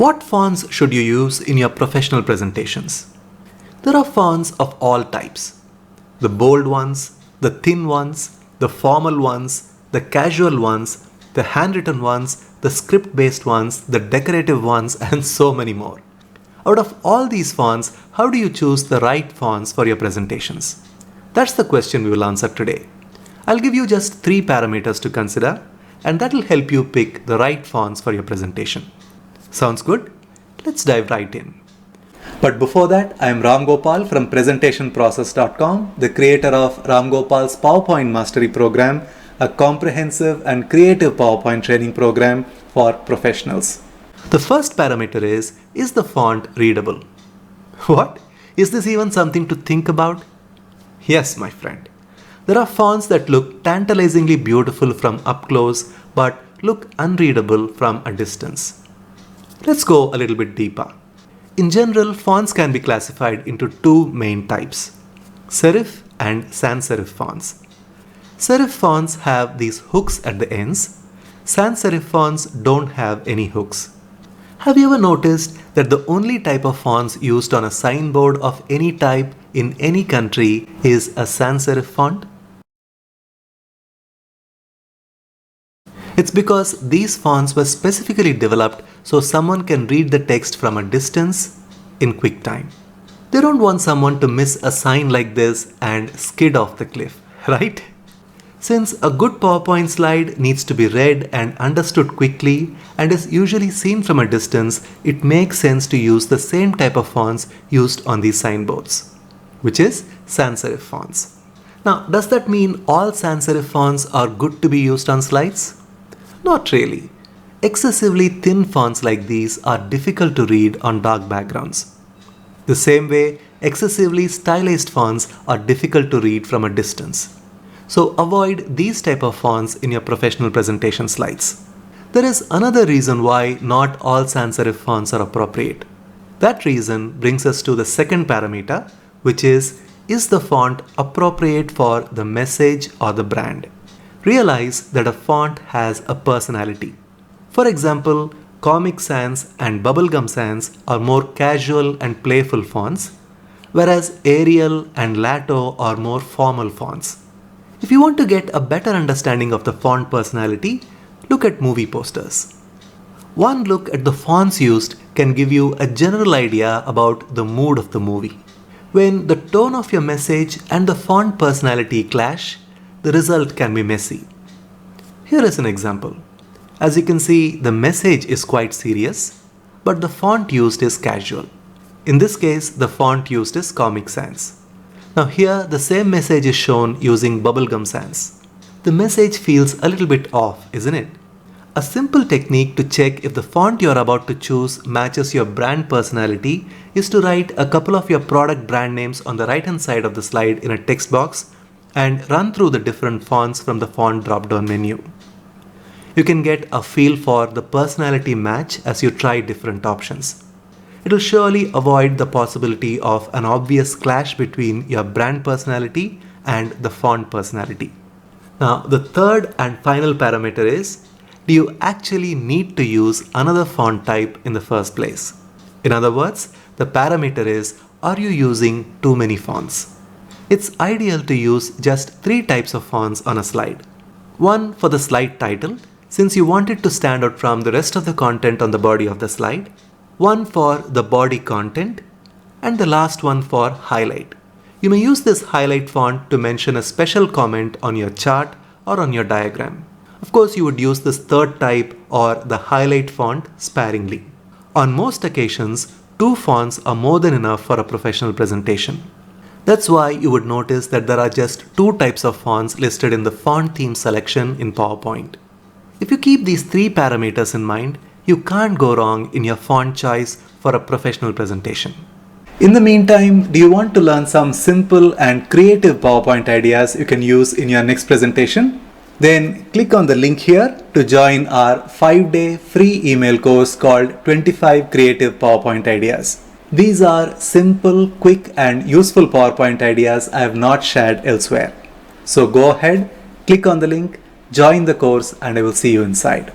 What fonts should you use in your professional presentations? There are fonts of all types. The bold ones, the thin ones, the formal ones, the casual ones, the handwritten ones, the script-based ones, the decorative ones, and so many more. Out of all these fonts, how do you choose the right fonts for your presentations? That's the question we will answer today. I'll give you just 3 parameters to consider, and that will help you pick the right fonts for your presentation. Sounds good? Let's dive right in. But before that, I am Ramgopal from presentationprocess.com, the creator of Ramgopal's PowerPoint Mastery Program, a comprehensive and creative PowerPoint training program for professionals. The first parameter is the font readable? What? Is this even something to think about? Yes, my friend. There are fonts that look tantalizingly beautiful from up close but look unreadable from a distance. Let's go a little bit deeper. In general, fonts can be classified into 2 main types: serif and sans serif fonts. Serif fonts have these hooks at the ends. Sans serif fonts don't have any hooks. Have you ever noticed that the only type of fonts used on a signboard of any type in any country is a sans serif font? It's because these fonts were specifically developed so someone can read the text from a distance in quick time. They don't want someone to miss a sign like this and skid off the cliff, right? Since a good PowerPoint slide needs to be read and understood quickly and is usually seen from a distance, it makes sense to use the same type of fonts used on these signboards, which is sans serif fonts. Now, does that mean all sans serif fonts are good to be used on slides? Not really. Excessively thin fonts like these are difficult to read on dark backgrounds. The same way, excessively stylized fonts are difficult to read from a distance. So avoid these type of fonts in your professional presentation slides. There is another reason why not all sans serif fonts are appropriate. That reason brings us to the second parameter, which is the font appropriate for the message or the brand? Realize that a font has a personality. For example, Comic Sans and Bubblegum Sans are more casual and playful fonts, whereas Arial and Lato are more formal fonts. If you want to get a better understanding of the font personality, look at movie posters. One look at the fonts used can give you a general idea about the mood of the movie. When the tone of your message and the font personality clash, the result can be messy. Here is an example. As you can see, the message is quite serious, but the font used is casual. In this case, the font used is Comic Sans. Now here, the same message is shown using Bubblegum Sans. The message feels a little bit off, isn't it? A simple technique to check if the font you're about to choose matches your brand personality is to write a couple of your product brand names on the right hand side of the slide in a text box and run through the different fonts from the font drop-down menu. You can get a feel for the personality match as you try different options. It will surely avoid the possibility of an obvious clash between your brand personality and the font personality. Now, the third and final parameter is, do you actually need to use another font type in the first place? In other words, the parameter is, are you using too many fonts? It's ideal to use just 3 types of fonts on a slide. One for the slide title, since you want it to stand out from the rest of the content on the body of the slide. One for the body content, and the last one for highlight. You may use this highlight font to mention a special comment on your chart or on your diagram. Of course, you would use this third type or the highlight font sparingly. On most occasions, 2 fonts are more than enough for a professional presentation. That's why you would notice that there are just 2 types of fonts listed in the font theme selection in PowerPoint. If you keep these 3 parameters in mind, you can't go wrong in your font choice for a professional presentation. In the meantime, do you want to learn some simple and creative PowerPoint ideas you can use in your next presentation? Then click on the link here to join our 5-day free email course called 25 Creative PowerPoint Ideas. These are simple, quick and useful PowerPoint ideas I have not shared elsewhere. So go ahead, click on the link, join the course, and I will see you inside.